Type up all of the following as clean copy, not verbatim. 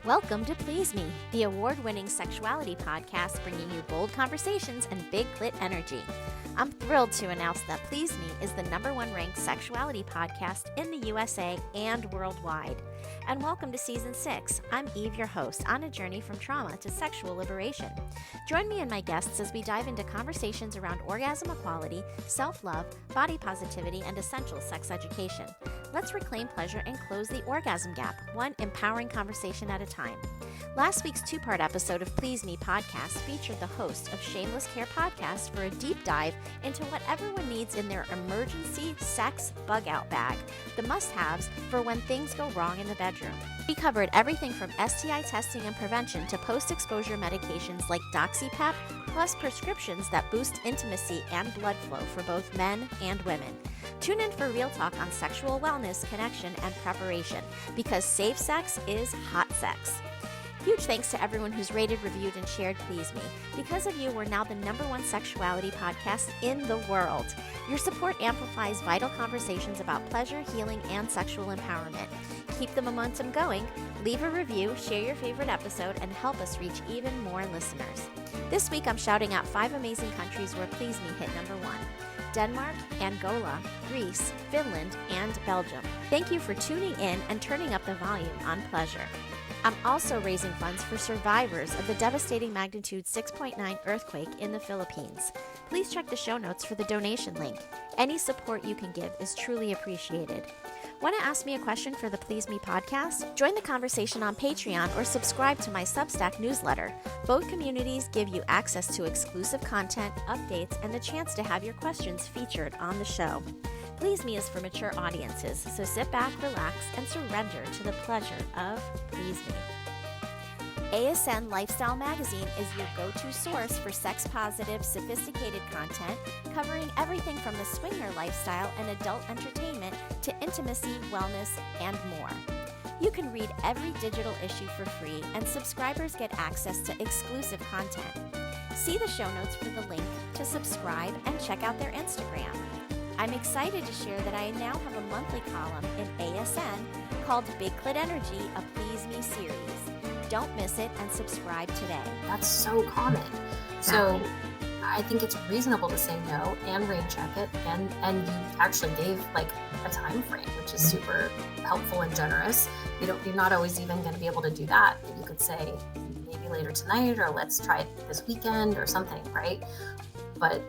Welcome to Please Me, the award-winning sexuality podcast bringing you bold conversations and big clit energy. I'm thrilled to announce that Please Me is the #1 ranked sexuality podcast in the USA and worldwide. And welcome to Season 6. I'm Eve, your host, on a journey from trauma to sexual liberation. Join me and my guests as we dive into conversations around orgasm equality, self-love, body positivity, and essential sex education. Let's reclaim pleasure and close the orgasm gap, one empowering conversation at a time. Last week's 2-part episode of Please Me podcast featured the host of Shameless Care podcast for a deep dive into what everyone needs in their emergency sex bug-out bag, the must-haves for when things go wrong in the bedroom. We covered everything from STI testing and prevention to post-exposure medications like DoxyPep, plus prescriptions that boost intimacy and blood flow for both men and women. Tune in for real talk on sexual wellness, connection, and preparation, because safe sex is hot sex. Huge thanks to everyone who's rated, reviewed, and shared Please Me. Because of you, we're now the #1 sexuality podcast in the world. Your support amplifies vital conversations about pleasure, healing, and sexual empowerment. Keep the momentum going, leave a review, share your favorite episode, and help us reach even more listeners. This week, I'm shouting out 5 amazing countries where Please Me hit #1. Denmark, Angola, Greece, Finland, and Belgium. Thank you for tuning in and turning up the volume on pleasure. I'm also raising funds for survivors of the devastating magnitude 6.9 earthquake in the Philippines. Please check the show notes for the donation link. Any support you can give is truly appreciated. Want to ask me a question for the Please Me podcast? Join the conversation on Patreon or subscribe to my Substack newsletter. Both communities give you access to exclusive content, updates, and the chance to have your questions featured on the show. Please Me is for mature audiences, so sit back, relax, and surrender to the pleasure of Please Me. ASN Lifestyle Magazine is your go-to source for sex-positive, sophisticated content, covering everything from the swinger lifestyle and adult entertainment to intimacy, wellness, and more. You can read every digital issue for free, and subscribers get access to exclusive content. See the show notes for the link to subscribe and check out their Instagram. I'm excited to share that I now have a monthly column in ASN called Big Clit Energy, a Please Me series. Don't miss it and subscribe today. That's so common. So I think it's reasonable to say no and rain check it. And you actually gave like a time frame, which is super helpful and generous. You're not always even going to be able to do that. You could say maybe later tonight, or let's try it this weekend or something, right? But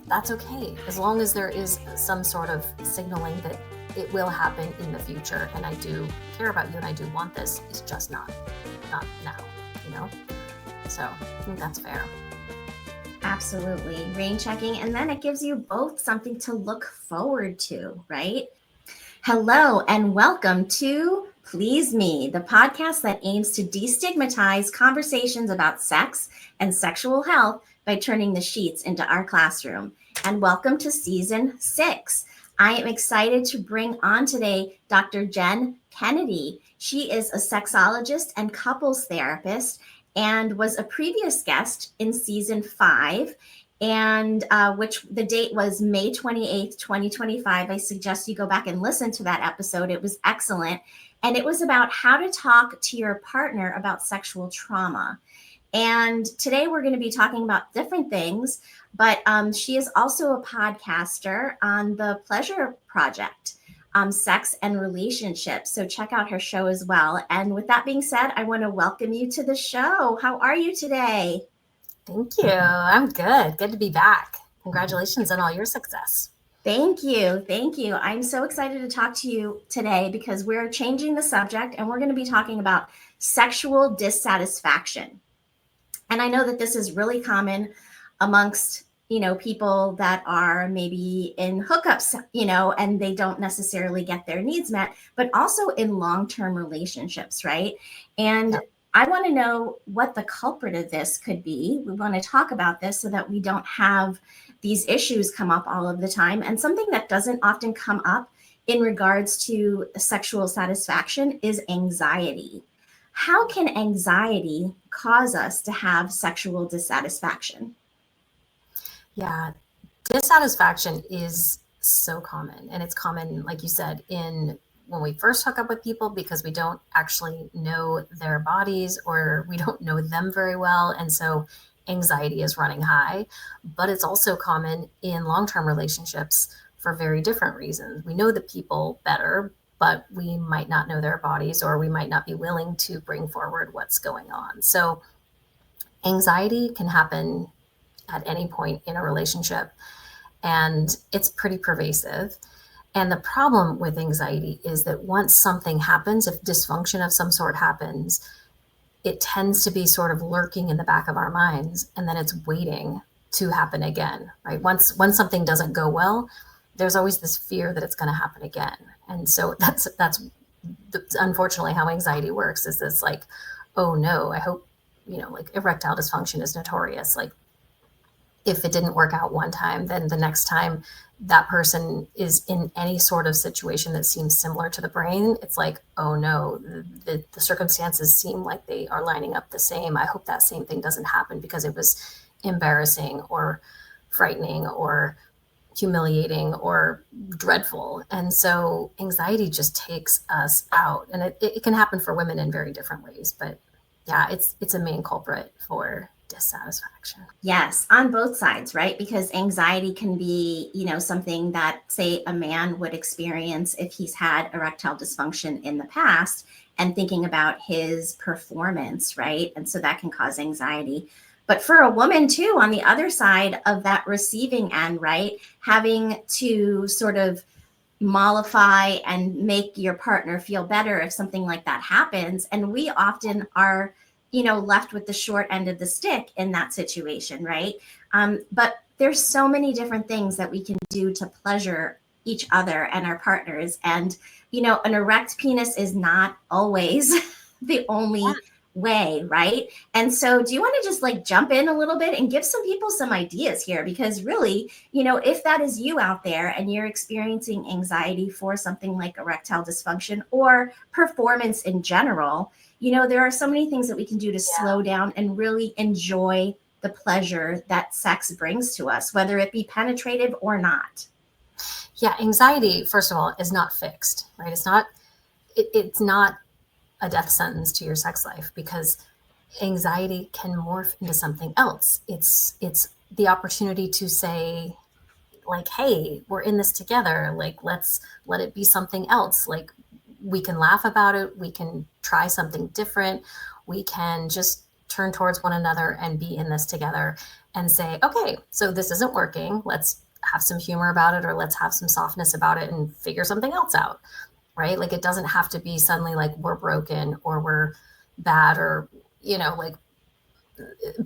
that's okay, as long as there is some sort of signaling that it will happen in the future, and I do care about you and I do want this. It's just not now, So I think that's fair. Absolutely. Rain checking, and then it gives you both something to look forward to, right? Hello, and welcome to Please Me, the podcast that aims to destigmatize conversations about sex and sexual health by turning the sheets into our classroom. And welcome to Season 6. I am excited to bring on today Dr. Jen Kennedy. She is a sexologist and couples therapist and was a previous guest in Season 5, and which the date was May 28th, 2025. I suggest you go back and listen to that episode. It was excellent. And it was about how to talk to your partner about sexual trauma. And today we're going to be talking about different things, but she is also a podcaster on the Pleasure Project, Sex and Relationships. So check out her show as well. And with that being said, I want to welcome you to the show. How are you today? Thank you. I'm good. Good to be back. Congratulations on all your success. Thank you. Thank you. I'm so excited to talk to you today because we're changing the subject and we're going to be talking about sexual dissatisfaction. And I know that this is really common amongst, people that are maybe in hookups, and they don't necessarily get their needs met, but also in long-term relationships, right? And I want to know what the culprit of this could be. We want to talk about this so that we don't have these issues come up all of the time. And something that doesn't often come up in regards to sexual satisfaction is anxiety. How can anxiety cause us to have sexual dissatisfaction? Yeah, dissatisfaction is so common. And it's common, like you said, in when we first hook up with people because we don't actually know their bodies or we don't know them very well. And so anxiety is running high, but it's also common in long-term relationships for very different reasons. We know the people better, but we might not know their bodies, or we might not be willing to bring forward what's going on. So anxiety can happen at any point in a relationship, and it's pretty pervasive. And the problem with anxiety is that once something happens, if dysfunction of some sort happens, it tends to be sort of lurking in the back of our minds, and then it's waiting to happen again, right? Once something doesn't go well, there's always this fear that it's going to happen again. And so that's unfortunately how anxiety works, is this like, oh no, I hope, like erectile dysfunction is notorious. Like if it didn't work out one time, then the next time that person is in any sort of situation that seems similar to the brain, it's like, oh no, the circumstances seem like they are lining up the same. I hope that same thing doesn't happen because it was embarrassing or frightening or humiliating or dreadful. And so anxiety just takes us out, and it can happen for women in very different ways, but yeah, it's a main culprit for dissatisfaction. Yes, on both sides, right? Because anxiety can be, something that, say, a man would experience if he's had erectile dysfunction in the past and thinking about his performance, right? And so that can cause anxiety. But for a woman too, on the other side of that receiving end, right? Having to sort of mollify and make your partner feel better if something like that happens. And we often are, left with the short end of the stick in that situation, right? But there's so many different things that we can do to pleasure each other and our partners. And, an erect penis is not always the only way, right? And so do you want to just like jump in a little bit and give some people some ideas here? Because really, if that is you out there and you're experiencing anxiety for something like erectile dysfunction or performance in general, there are so many things that we can do to slow down and really enjoy the pleasure that sex brings to us, whether it be penetrative or not. Yeah, anxiety, first of all, is not fixed, right? It's not a death sentence to your sex life, because anxiety can morph into something else. It's the opportunity to say, like, hey, we're in this together. Like, let's let it be something else. Like, we can laugh about it. We can try something different. We can just turn towards one another and be in this together and say, okay, so this isn't working. Let's have some humor about it, or let's have some softness about it and figure something else out. Right? Like, it doesn't have to be suddenly like we're broken or we're bad, or, like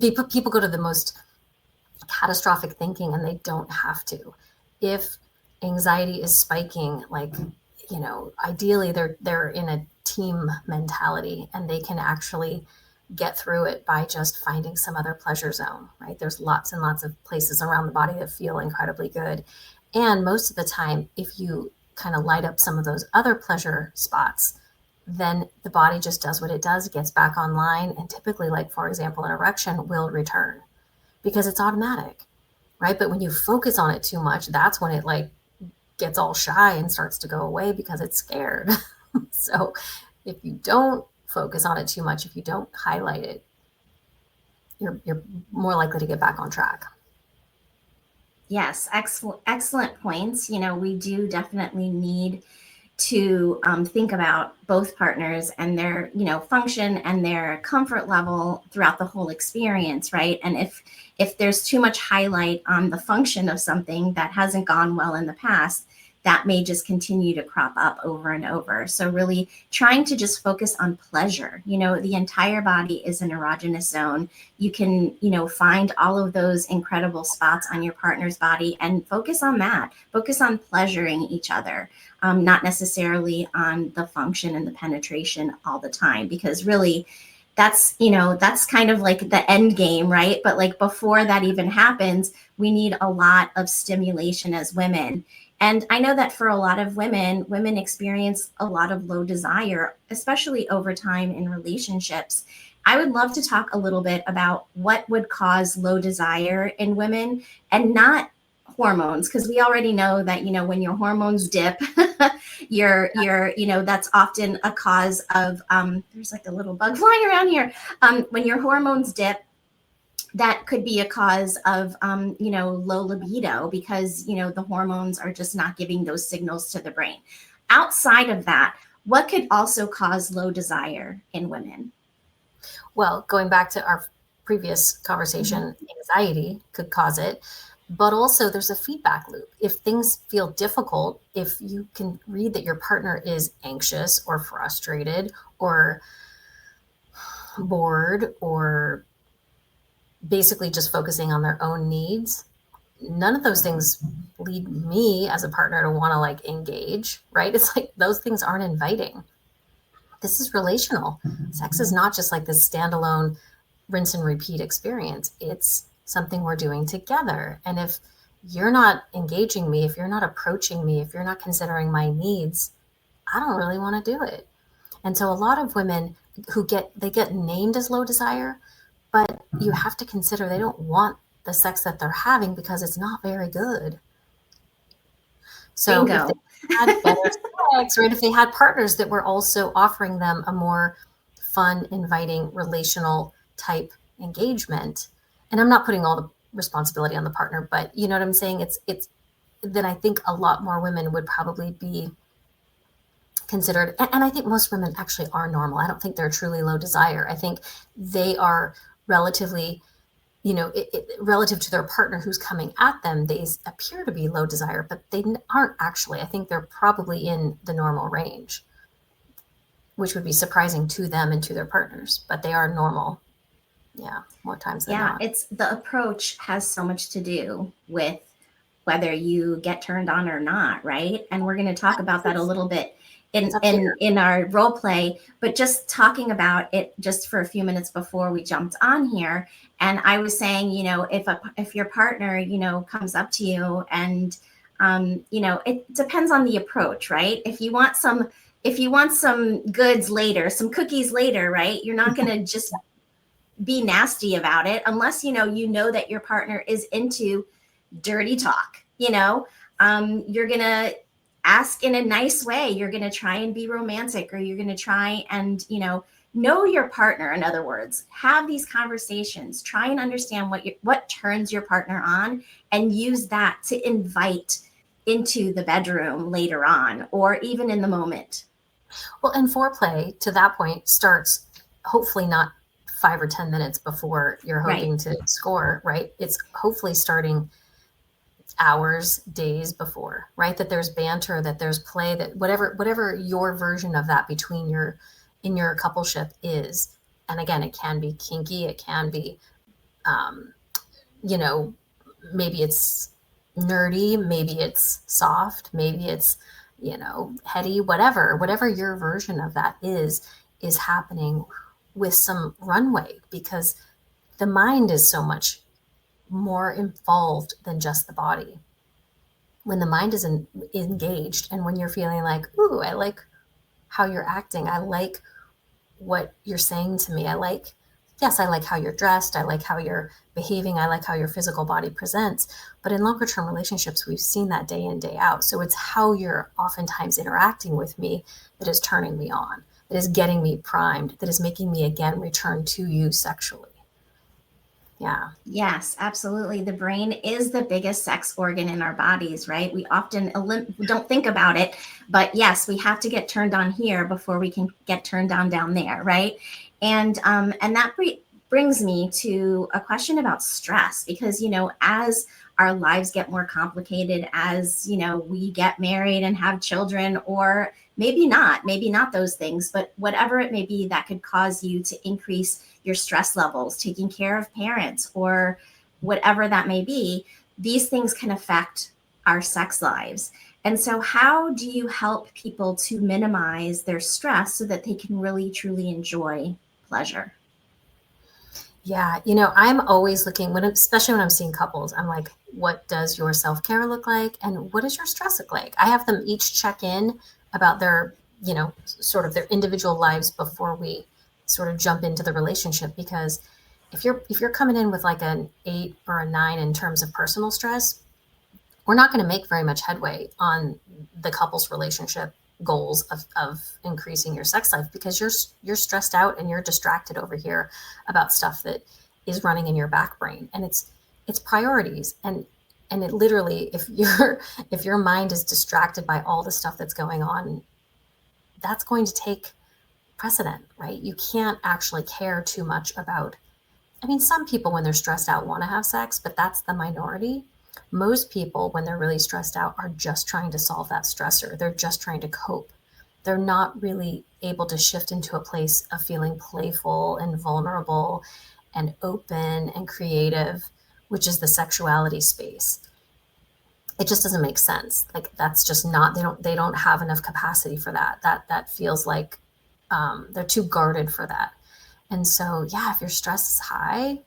people go to the most catastrophic thinking, and they don't have to. If anxiety is spiking, like, ideally they're in a team mentality, and they can actually get through it by just finding some other pleasure zone, right? There's lots and lots of places around the body that feel incredibly good. And most of the time, if you kind of light up some of those other pleasure spots, then the body just does what it does, gets back online, and typically, like, for example, an erection will return because it's automatic, right? But when you focus on it too much, that's when it like gets all shy and starts to go away because it's scared. So if you don't focus on it too much, if you don't highlight it, you're more likely to get back on track. Yes, excellent points. We do definitely need to think about both partners and their, function and their comfort level throughout the whole experience, right? And if there's too much highlight on the function of something that hasn't gone well in the past, that may just continue to crop up over and over. So really trying to just focus on pleasure. The entire body is an erogenous zone. You can, find all of those incredible spots on your partner's body and focus on that. Focus on pleasuring each other, not necessarily on the function and the penetration all the time, because really that's kind of like the end game, right? But like before that even happens, we need a lot of stimulation as women. And I know that for a lot of women experience a lot of low desire, especially over time in relationships. I would love to talk a little bit about what would cause low desire in women, and not hormones, because we already know that, when your hormones dip, That's often a cause of, there's like a little bug flying around here. When your hormones dip, that could be a cause of, low libido, because, the hormones are just not giving those signals to the brain. Outside of that, what could also cause low desire in women? Well, going back to our previous conversation, anxiety could cause it, but also there's a feedback loop. If things feel difficult, if you can read that your partner is anxious or frustrated or bored or basically just focusing on their own needs, none of those things lead me as a partner to want to like engage, right? It's like those things aren't inviting. This is relational. Sex is not just like this standalone rinse and repeat experience. It's something we're doing together. And if you're not engaging me, if you're not approaching me, if you're not considering my needs, I don't really want to do it. And so a lot of women they get named as low desire, but you have to consider they don't want the sex that they're having because it's not very good. So Bingo. if they had better sex, right? If they had partners that were also offering them a more fun, inviting, relational type engagement, and I'm not putting all the responsibility on the partner, but you know what I'm saying? It's then I think a lot more women would probably be considered, and I think most women actually are normal. I don't think they're truly low desire. I think they are relatively, relative to their partner who's coming at them, they appear to be low desire, but they aren't actually. I think they're probably in the normal range, which would be surprising to them and to their partners, but they are normal. Yeah, more times than not. It's the approach has so much to do with whether you get turned on or not, right? And we're going to talk about that a little bit in our role play, but just talking about it just for a few minutes before we jumped on here. And I was saying, if your partner, comes up to you and, it depends on the approach, right? If you want some goods later, some cookies later, right? You're not going to just be nasty about it unless, you know that your partner is into dirty talk, you're going to ask in a nice way. You're going to try and be romantic, or you're going to try and, know your partner. In other words, have these conversations, try and understand what turns your partner on, and use that to invite into the bedroom later on, or even in the moment. Well, and foreplay to that point starts hopefully not 5 or 10 minutes before you're hoping to score, right? It's hopefully starting hours, days before, right? That there's banter, that there's play, that whatever your version of that in your coupleship is. And again, it can be kinky, it can be, maybe it's nerdy, maybe it's soft, maybe it's, heady, whatever your version of that is happening with some runway, because the mind is so much more involved than just the body. When the mind is engaged, and when you're feeling like, ooh, I like how you're acting, I like what you're saying to me, I like how you're dressed, I like how you're behaving, I like how your physical body presents. But in longer term relationships, we've seen that day in, day out. So it's how you're oftentimes interacting with me that is turning me on, that is getting me primed, that is making me again return to you sexually. Yeah. Yes, absolutely. The brain is the biggest sex organ in our bodies, right? We often don't think about it, but yes, we have to get turned on here before we can get turned on down there, right? And that brings me to a question about stress, because, as our lives get more complicated, as, we get married and have children, or maybe not those things, but whatever it may be that could cause you to increase your stress levels, taking care of parents, or whatever that may be, these things can affect our sex lives. And so how do you help people to minimize their stress so that they can really, truly enjoy pleasure? Yeah. I'm always looking, especially when I'm seeing couples, I'm like, what does your self-care look like? And what does your stress look like? I have them each check in about their, sort of their individual lives before we sort of jump into the relationship. Because if you're coming in with like an 8 or a 9 in terms of personal stress, we're not going to make very much headway on the couple's relationship goals of increasing your sex life, because you're stressed out and you're distracted over here about stuff that is running in your back brain, and it's priorities. And it literally, if your mind is distracted by all the stuff that's going on, that's going to take precedent, right? You can't actually care too much about, I mean, some people when they're stressed out want to have sex, but that's the minority. Most people, when they're really stressed out, are just trying to solve that stressor. They're just trying to cope. They're not really able to shift into a place of feeling playful and vulnerable and open and creative, which is the sexuality space. It just doesn't make sense. Like, that's just not, they don't have enough capacity for that. That feels like they're too guarded for that. And so, yeah, if your stress is high,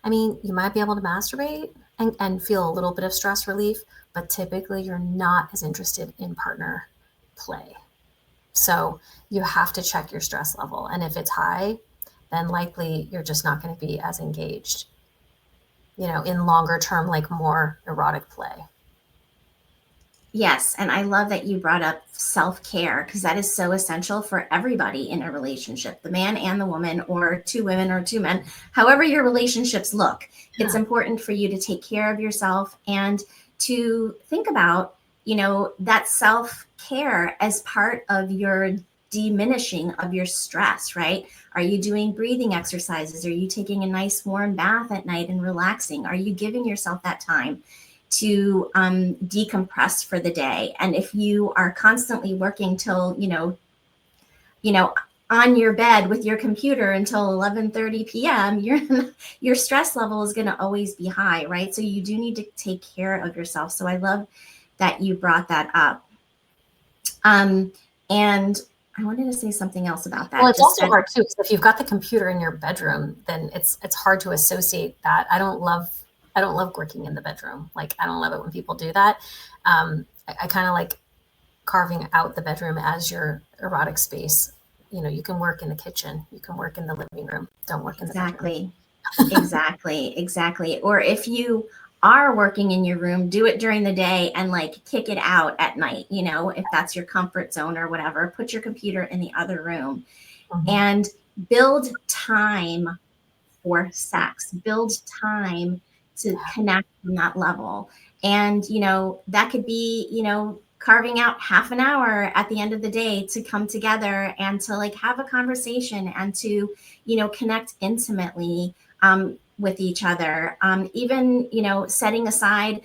I mean, you might be able to masturbate and feel a little bit of stress relief, but typically you're not as interested in partner play. So you have to check your stress level. And if it's high, then likely you're just not going to be as engaged, in longer term, like more erotic play. Yes. And I love that you brought up self-care, because that is so essential for everybody in a relationship, the man and the woman, or two women or two men, however your relationships look. Yeah. It's important for you to take care of yourself and to think about, that self-care as part of your diminishing of your stress, right? Are you doing breathing exercises? Are you taking a nice warm bath at night and relaxing? Are you giving yourself that time to decompress for the day? And if you are constantly working till, on your bed with your computer until 11:30 p.m., your stress level is going to always be high, right? So you do need to take care of yourself. So I love that you brought that up. And I wanted to say something else about that. Well, it's also hard too, because if you've got the computer in your bedroom, then it's hard to associate that. I don't love working in the bedroom. Like, I don't love it when people do that. I kind of like carving out the bedroom as your erotic space. You can work in the kitchen, you can work in the living room. Don't work in the bedroom. Exactly. Or if you are working in your room, do it during the day and like kick it out at night, if that's your comfort zone or whatever. Put your computer in the other room. Mm-hmm. And build time for sex, build time to connect on that level. And, that could be, carving out half an hour at the end of the day to come together and to like have a conversation and to, connect intimately with each other. Even, setting aside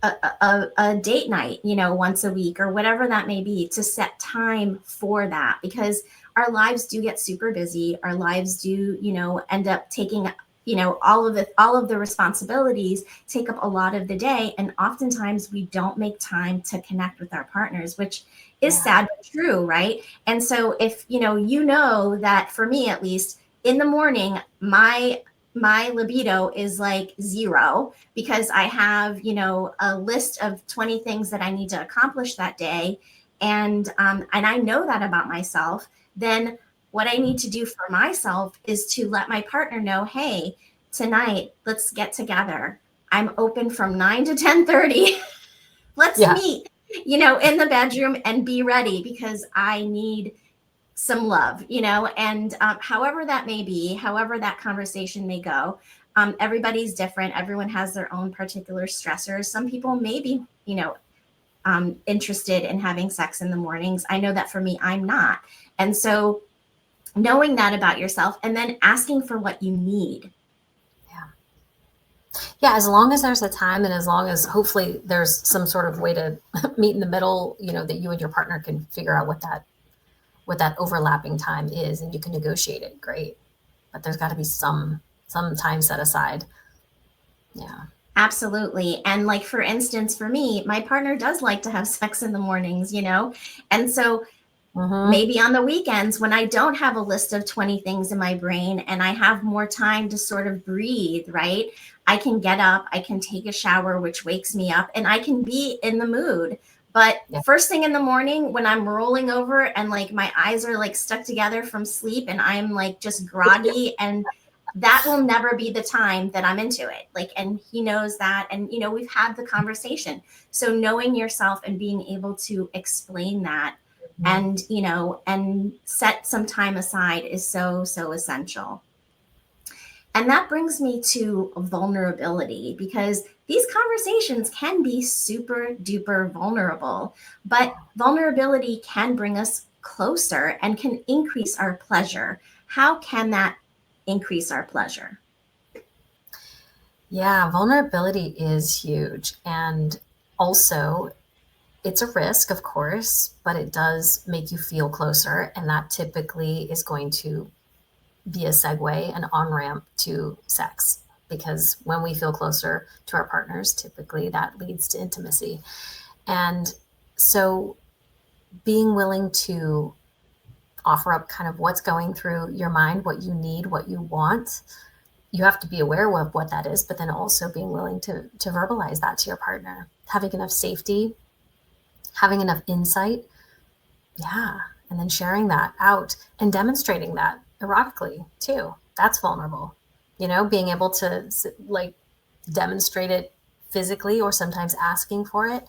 a date night, once a week or whatever that may be, to set time for that, because our lives do get super busy. Our lives do, end up taking, all of the responsibilities take up a lot of the day. And oftentimes we don't make time to connect with our partners, which is sad but true, right? And so if, that for me, at least in the morning, my libido is like 0 because I have, a list of 20 things that I need to accomplish that day. And I know that about myself. Then what I need to do for myself is to let my partner know, hey, tonight, let's get together. I'm open from 9 to 10:30. Let's meet, in the bedroom and be ready, because I need some love, and however that may be, however that conversation may go. Everybody's different. Everyone has their own particular stressors. Some people may be, interested in having sex in the mornings. I know that for me, I'm not. And so knowing that about yourself and then asking for what you need. Yeah, as long as there's a time, and as long as hopefully there's some sort of way to meet in the middle, that you and your partner can figure out what that overlapping time is, and you can negotiate it, great. But there's got to be some time set aside. Yeah. Absolutely. And like, for instance, for me, my partner does like to have sex in the mornings, and so maybe on the weekends when I don't have a list of 20 things in my brain and I have more time to sort of breathe, right? I can get up, I can take a shower, which wakes me up, and I can be in the mood. But first thing in the morning when I'm rolling over and like my eyes are like stuck together from sleep and I'm like just groggy and that will never be the time that I'm into it. Like, and he knows that. And, we've had the conversation. So knowing yourself and being able to explain that and, and set some time aside is so, so essential. And that brings me to vulnerability, because these conversations can be super duper vulnerable, but vulnerability can bring us closer and can increase our pleasure. How can that increase our pleasure? Yeah, vulnerability is huge. And also, it's a risk, of course, but it does make you feel closer. And that typically is going to be a segue, an on ramp to sex. Because when we feel closer to our partners, typically that leads to intimacy. And so being willing to offer up kind of what's going through your mind, what you need, what you want, you have to be aware of what that is, but then also being willing to verbalize that to your partner, having enough safety, having enough insight. Yeah. And then sharing that out and demonstrating that erotically too. That's vulnerable. Being able to like demonstrate it physically or sometimes asking for it.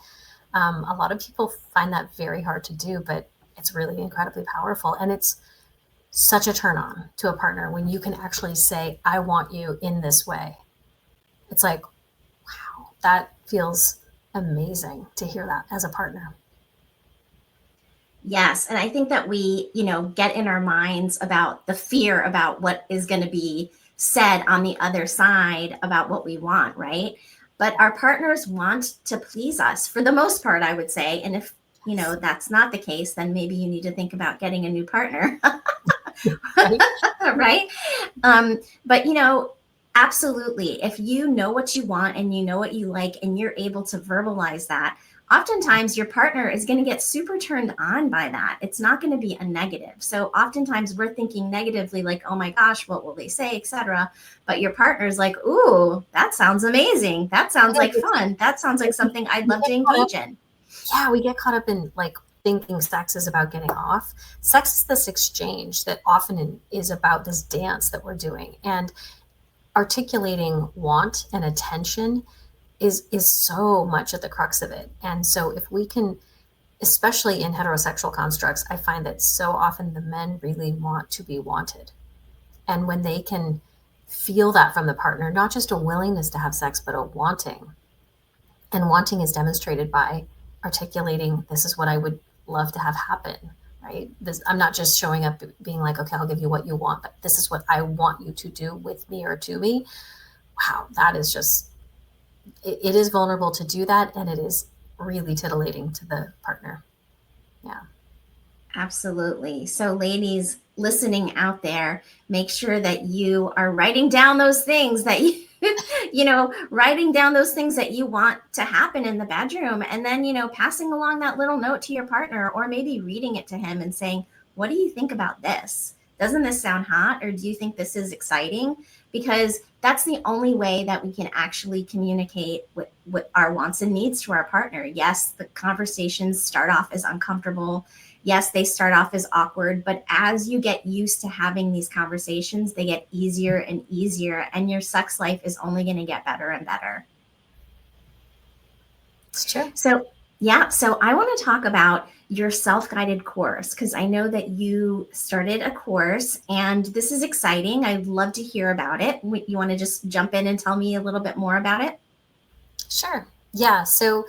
A lot of people find that very hard to do, but it's really incredibly powerful. And it's such a turn on to a partner when you can actually say, I want you in this way. It's like, wow, that feels amazing to hear that as a partner. Yes. And I think that we, get in our minds about the fear about what is going to be said on the other side about what we want, right? But our partners want to please us for the most part, I would say. And if, that's not the case, then maybe you need to think about getting a new partner. Right? But, absolutely. If you know what you want and you know what you like and you're able to verbalize that, oftentimes your partner is going to get super turned on by that. It's not going to be a negative. So oftentimes we're thinking negatively, like, oh my gosh, what will they say, etc. But your partner's like, ooh, that sounds amazing. That sounds like fun. That sounds like something I'd love to engage in. Yeah, we get caught up in like thinking sex is about getting off. Sex is this exchange that often is about this dance that we're doing. And articulating want and attention is so much at the crux of it. And so if we can, especially in heterosexual constructs, I find that so often the men really want to be wanted. And when they can feel that from the partner, not just a willingness to have sex, but a wanting. And wanting is demonstrated by articulating, this is what I would love to have happen, right? I'm not just showing up being like, okay, I'll give you what you want, but this is what I want you to do with me or to me. Wow, that is just, it is vulnerable to do that. And it is really titillating to the partner. Yeah. Absolutely. So ladies listening out there, make sure that you are writing down those things that you, writing down those things that you want to happen in the bedroom, and then, passing along that little note to your partner, or maybe reading it to him and saying, what do you think about this? Doesn't this sound hot? Or do you think this is exciting? Because that's the only way that we can actually communicate with our wants and needs to our partner. Yes, the conversations start off as uncomfortable. Yes, they start off as awkward, but as you get used to having these conversations, they get easier and easier, and your sex life is only going to get better and better. It's true. So I want to talk about your self-guided course, because I know that you started a course and this is exciting. I'd love to hear about it. You want to just jump in and tell me a little bit more about it? Sure. Yeah. So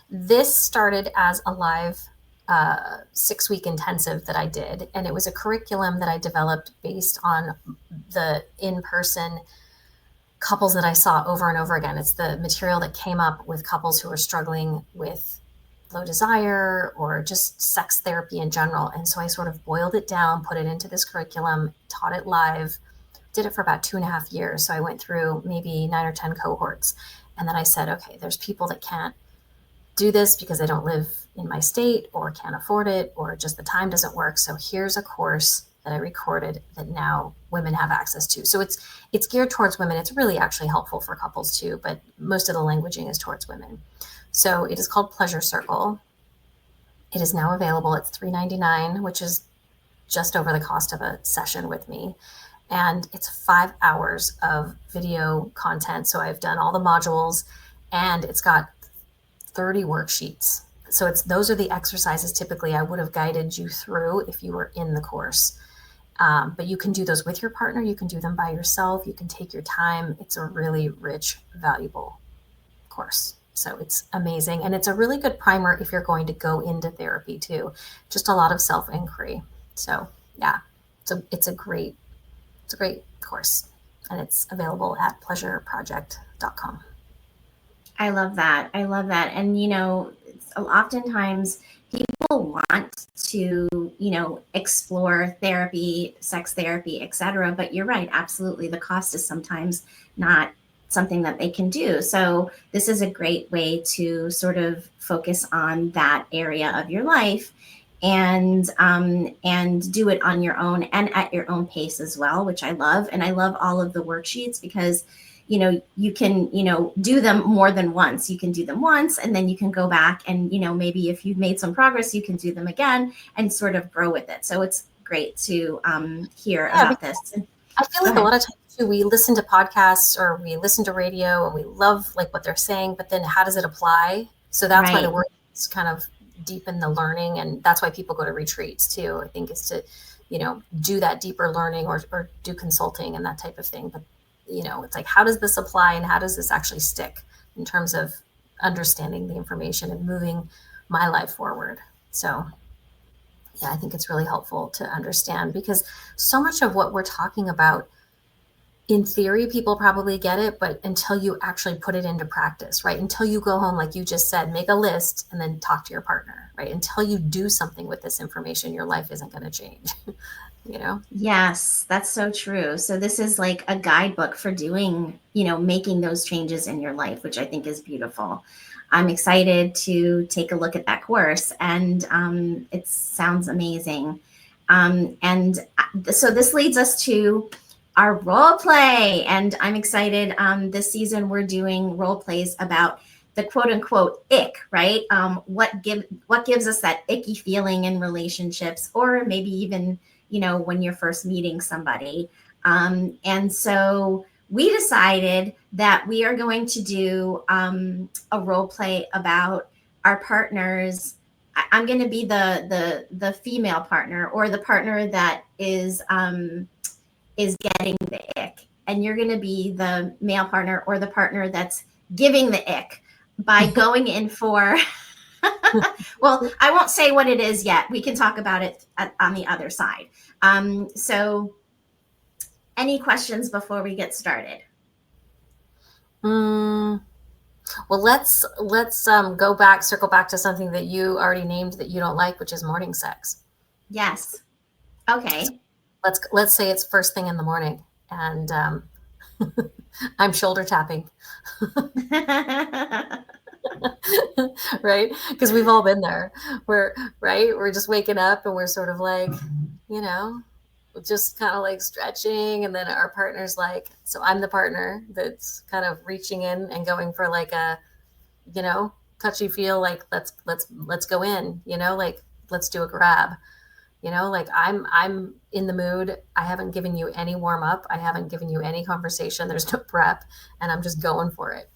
this started as a live 6-week intensive that I did. And it was a curriculum that I developed based on the in-person couples that I saw over and over again. It's the material that came up with couples who are struggling with low desire or just sex therapy in general. And so I sort of boiled it down, put it into this curriculum, taught it live, did it for about 2.5 years. So I went through maybe 9 or 10 cohorts. And then I said, okay, there's people that can't do this because they don't live in my state or can't afford it, or just the time doesn't work. So here's a course that I recorded that now women have access to. So it's geared towards women. It's really actually helpful for couples too, but most of the languaging is towards women. So it is called Pleasure Circle. It is now available at $3.99, which is just over the cost of a session with me. And it's 5 hours of video content. So I've done all the modules, and it's got 30 worksheets. So those are the exercises typically I would have guided you through if you were in the course. But you can do those with your partner. You can do them by yourself. You can take your time. It's a really rich, valuable course. So it's amazing. And it's a really good primer if you're going to go into therapy too. Just a lot of self-inquiry. So yeah, it's a great course, and it's available at pleasureproject.com. I love that. And, oftentimes people want to, explore therapy, sex therapy, etc. But you're right. Absolutely. The cost is sometimes not something that they can do. So this is a great way to sort of focus on that area of your life and do it on your own and at your own pace as well, which I love. And I love all of the worksheets because you can, do them more than once. You can do them once, and then you can go back and, maybe if you've made some progress, you can do them again and sort of grow with it. So it's great to hear about this. I feel like a lot of times too, we listen to podcasts or we listen to radio and we love like what they're saying, but then how does it apply? So that's why the work is kind of deepen the learning. And that's why people go to retreats too, I think, is to, do that deeper learning or do consulting and that type of thing. But it's like, how does this apply and how does this actually stick in terms of understanding the information and moving my life forward? So yeah, I think it's really helpful to understand, because so much of what we're talking about, in theory, people probably get it, but until you actually put it into practice, right? Until you go home, like you just said, make a list and then talk to your partner, right? Until you do something with this information, your life isn't going to change. Yes, that's so true. So this is like a guidebook for doing, making those changes in your life, which I think is beautiful. I'm excited to take a look at that course, and it sounds amazing. So this leads us to our role play, and I'm excited. This season we're doing role plays about the quote unquote ick, right? What gives us that icky feeling in relationships, or maybe even when you're first meeting somebody. And so we decided that we are going to do a role play about our partners. I'm going to be the female partner, or the partner that is getting the ick. And you're going to be the male partner, or the partner that's giving the ick, by going in for well, I won't say what it is yet. We can talk about it on the other side. So any questions before we get started? Well, let's circle back to something that you already named that you don't like, which is morning sex. Yes. Okay. Let's say it's first thing in the morning, and I'm shoulder tapping. Right? Because we've all been there. We're just waking up and we're sort of like, just kind of like stretching, and then our partner's like, so I'm the partner that's kind of reaching in and going for like a, touchy feel, like let's go in, like let's do a grab, like I'm in the mood. I haven't given you any warm up. I haven't given you any conversation. There's no prep, and I'm just going for it.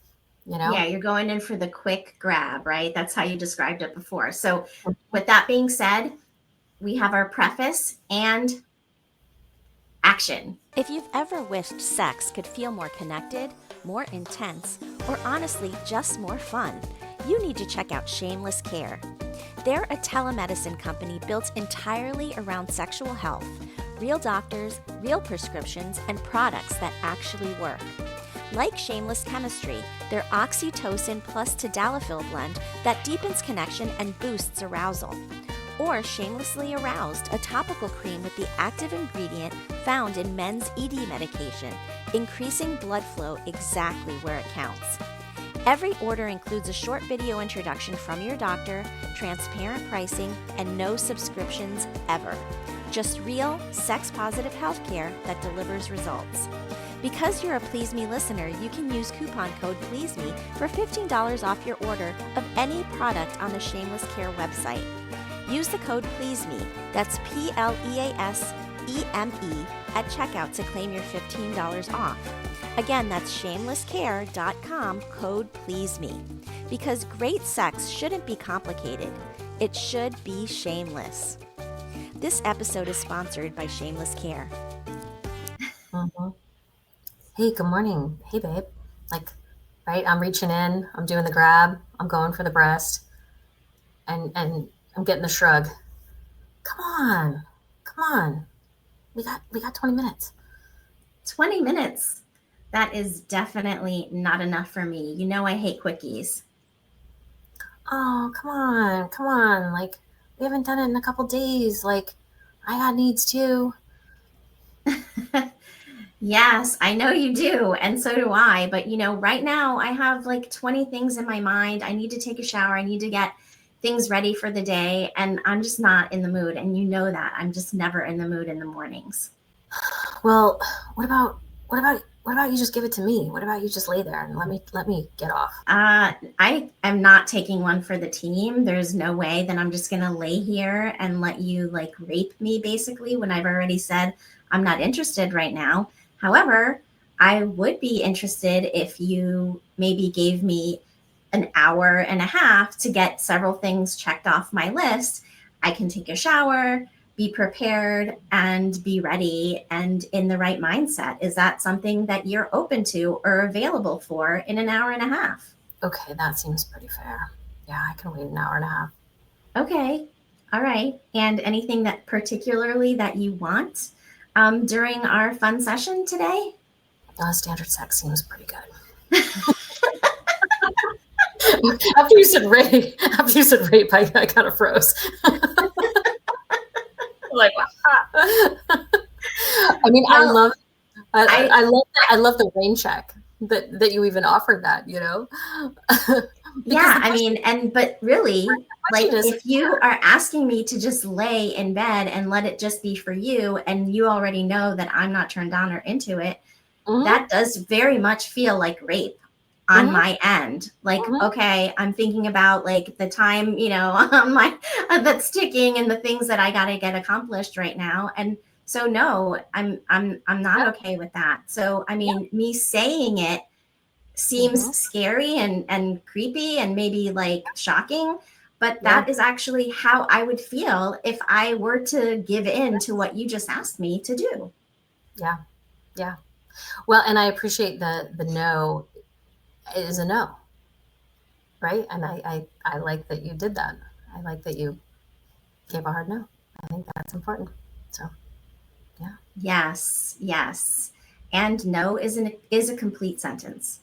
Yeah, you're going in for the quick grab, right? That's how you described it before. So with that being said, we have our preface and action. If you've ever wished sex could feel more connected, more intense, or honestly just more fun, you need to check out Shameless Care. They're a telemedicine company built entirely around sexual health, real doctors, real prescriptions, and products that actually work. Like Shameless Chemistry, their oxytocin plus tadalafil blend that deepens connection and boosts arousal. Or Shamelessly Aroused, a topical cream with the active ingredient found in men's ED medication, increasing blood flow exactly where it counts. Every order includes a short video introduction from your doctor, transparent pricing, and no subscriptions ever. Just real, sex-positive healthcare that delivers results. Because you're a Please Me listener, you can use coupon code PLEASEME for $15 off your order of any product on the Shameless Care website. Use the code PLEASEME, that's PLEASEME, EME at checkout to claim your $15 off. Again, that's shamelesscare.com, code PLEASEME. Because great sex shouldn't be complicated. It should be shameless. This episode is sponsored by Shameless Care. Mm-hmm. Hey, good morning. Hey, babe. Right? I'm reaching in. I'm doing the grab. I'm going for the breast. And I'm getting the shrug. Come on. We got 20 minutes. 20 minutes. That is definitely not enough for me. You know I hate quickies. Oh, come on. Like, we haven't done it in a couple days. Like, I got needs too. Yes, I know you do. And so do I. But, right now I have like 20 things in my mind. I need to take a shower. I need to get things ready for the day. And I'm just not in the mood. And you know that. I'm just never in the mood in the mornings. Well, what about you just give it to me? What about you just lay there and let me get off? I am not taking one for the team. There's no way that I'm just going to lay here and let you like rape me basically when I've already said I'm not interested right now. However, I would be interested if you maybe gave me an hour and a half to get several things checked off my list. I can take a shower, be prepared, and be ready and in the right mindset. Is that something that you're open to or available for in an hour and a half? Okay, that seems pretty fair. Yeah, I can wait an hour and a half. Okay. All right. And anything that particularly that you want during our fun session today? Standard sex seems pretty good. After you said rape, I kind of froze. Like, I mean, well, I love the rain check that you even offered that, Yeah, I mean, but really, like if you are asking me to just lay in bed and let it just be for you, and you already know that I'm not turned on or into it, that does very much feel like rape on my end. Like, okay, I'm thinking about like the time, that's ticking and the things that I got to get accomplished right now. And so, no, I'm not okay with that. So, I mean, me saying it seems scary and creepy and maybe like shocking, but that is actually how I would feel if I were to give in to what you just asked me to do. Yeah. Well, and I appreciate the no is a no, right? And I like that you did that. I like that you gave a hard no. I think that's important. So, yeah. Yes. And no is a complete sentence.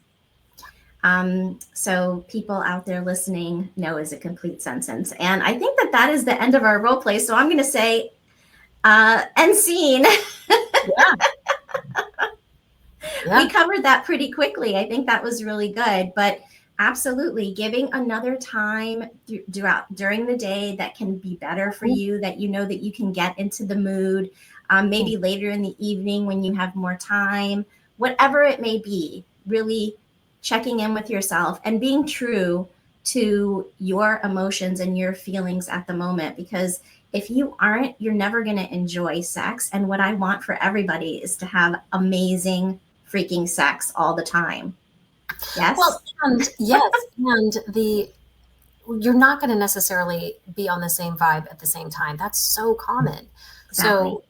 So people out there listening, no is a complete sentence. And I think that is the end of our role play. So I'm going to say, end scene. We covered that pretty quickly. I think that was really good, but absolutely giving another time during the day that can be better for you, that you know that you can get into the mood, maybe later in the evening when you have more time, whatever it may be, really checking in with yourself and being true to your emotions and your feelings at the moment. Because if you aren't, you're never going to enjoy sex. And what I want for everybody is to have amazing freaking sex all the time. Yes. Well, and you're not going to necessarily be on the same vibe at the same time. That's so common. Exactly. So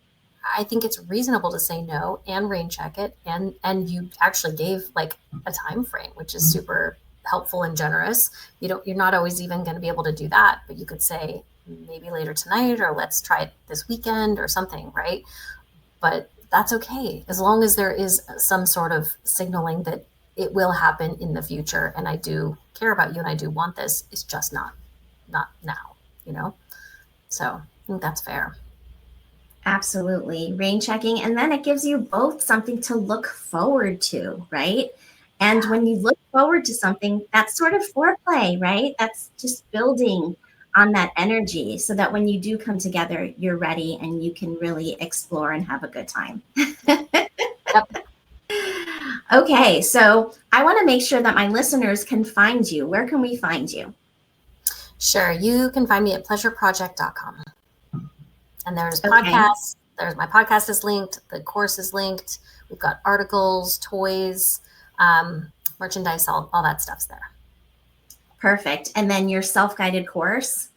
I think it's reasonable to say no and rain check it. And you actually gave like a time frame, which is super helpful and generous. You're not always even going to be able to do that, but you could say maybe later tonight, or let's try it this weekend or something, right? But that's okay, as long as there is some sort of signaling that it will happen in the future. And I do care about you and I do want this. It's just not now, So I think that's fair. Absolutely. Rain checking. And then it gives you both something to look forward to, right? And when you look forward to something, that's sort of foreplay, right? That's just building on that energy so that when you do come together, you're ready and you can really explore and have a good time. Yep. Okay, so I want to make sure that my listeners can find you. Where can we find you? Sure. You can find me at pleasureproject.com. And there's podcasts, There's my podcast is linked. The course is linked. We've got articles, toys, merchandise, all that stuff's there. Perfect. And then your self-guided course,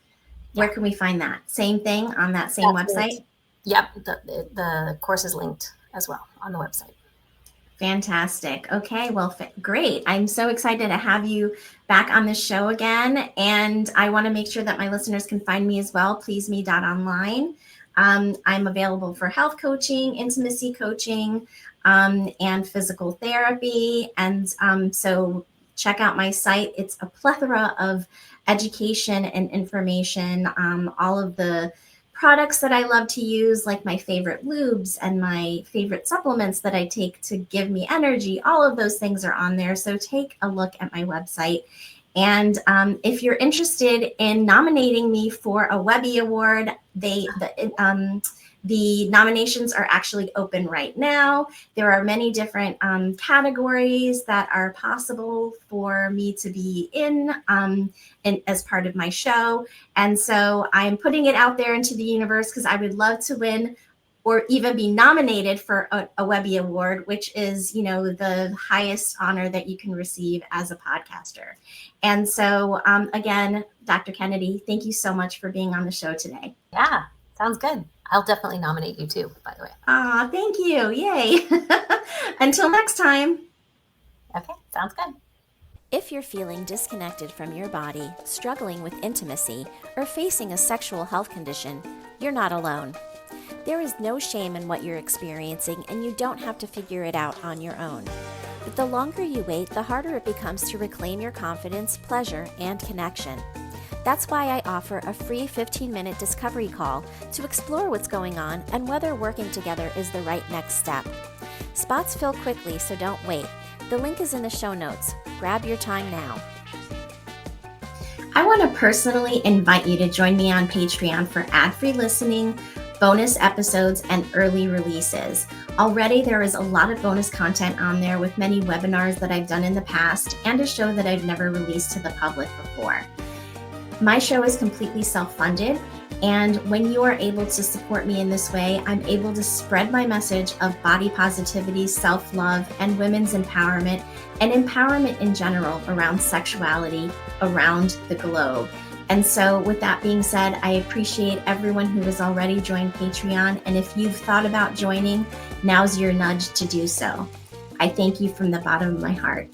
where can we find that? Same thing on that same website? Linked. Yep. The course is linked as well on the website. Fantastic. Okay, well, great. I'm so excited to have you back on the show again. And I want to make sure that my listeners can find me as well, pleaseme.online. I'm available for health coaching, intimacy coaching, and physical therapy. And so check out my site. It's a plethora of education and information, all of the products that I love to use, like my favorite lubes and my favorite supplements that I take to give me energy. All of those things are on there. So take a look at my website. And if you're interested in nominating me for a Webby Award, the nominations are actually open right now. There are many different categories that are possible for me to be in as part of my show. And so I'm putting it out there into the universe because I would love to win or even be nominated for a Webby Award, which is, the highest honor that you can receive as a podcaster. And so, again, Dr. Kennedy, thank you so much for being on the show today. Yeah, sounds good. I'll definitely nominate you too, by the way. Thank you. Yay. Until next time. Okay, sounds good. If you're feeling disconnected from your body, struggling with intimacy, or facing a sexual health condition, you're not alone. There is no shame in what you're experiencing, and you don't have to figure it out on your own. But the longer you wait, the harder it becomes to reclaim your confidence, pleasure, and connection. That's why I offer a free 15-minute discovery call to explore what's going on and whether working together is the right next step. Spots fill quickly, so don't wait. The link is in the show notes. Grab your time now. I want to personally invite you to join me on Patreon for ad-free listening, bonus episodes, and early releases. Already there is a lot of bonus content on there with many webinars that I've done in the past and a show that I've never released to the public before. My show is completely self-funded, and when you are able to support me in this way, I'm able to spread my message of body positivity, self-love, and women's empowerment, and empowerment in general around sexuality around the globe. And so with that being said, I appreciate everyone who has already joined Patreon, and if you've thought about joining, now's your nudge to do so. I thank you from the bottom of my heart.